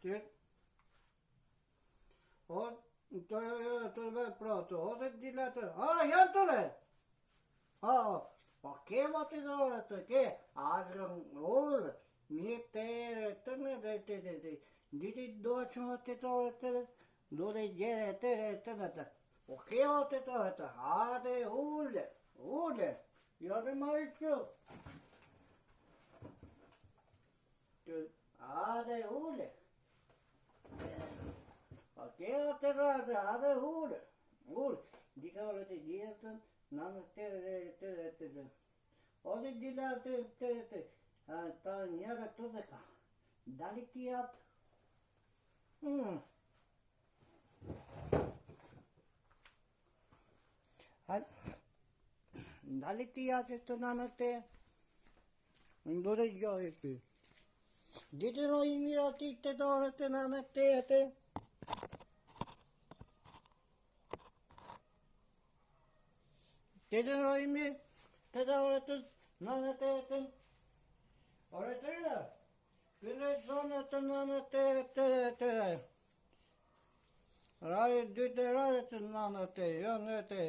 Tjel. O, të me pratë, o dhe dilatë. Janë të le! Po kema të dore të ke, azrën ullë, një të në dhe diti do që më të dore të do dhe gjere të në të. Po kema të dore të, hade ullë, jo dhe ma i që. Hade ullë. Po kema të dore të, hade ullë. Dika ore të gjithën, Nana të. Ode dila të. Ta njëra të dhe ka. Dali ti atë. Dali ti atë të nana të. Ndore gjoj për. Ditë në i mira ti të dore të nana të. Të të rojmi, të të ore të nënë të. Ore të rrë, kënë e zonë të nënë të. Rajë dy të rajë të nënë të, jo në të.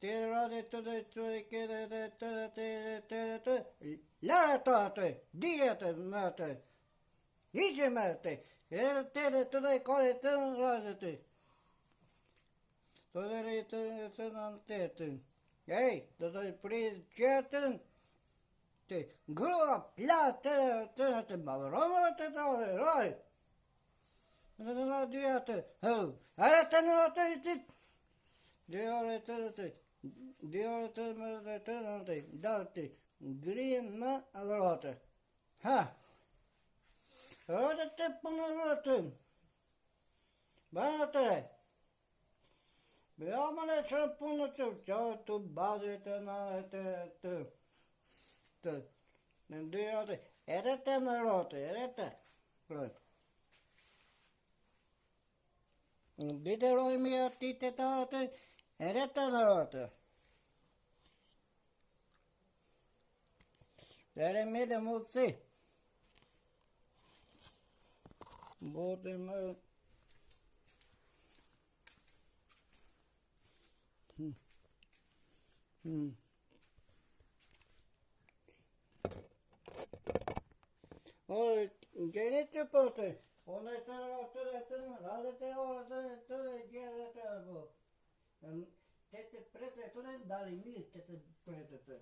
Të rajë të dhe të kërë të. Lara të atë, dhije të më të. Iqe më të. Kërë të dhe kore të në rajë të. Të dhe rejë të nënë të. Do të prizë qëtën, të grua, platë, të balronë të dore, roj. Në të në dyja të, are të në të të, dy ore të më të në të, dalë të, grimë më rotë. Rotë të punë rotë, bënë të. Ja më le që punë të bazë të në të. Në dy rotë, edhe të në rotë, edhe të. Në dy të rojmi ati të të rotë, edhe të në rotë. Edhe me le mundësi. Bote më... Gjeni të pote, one të rade të ore të gjere të arbo. Të prete të dali mirë të prete të.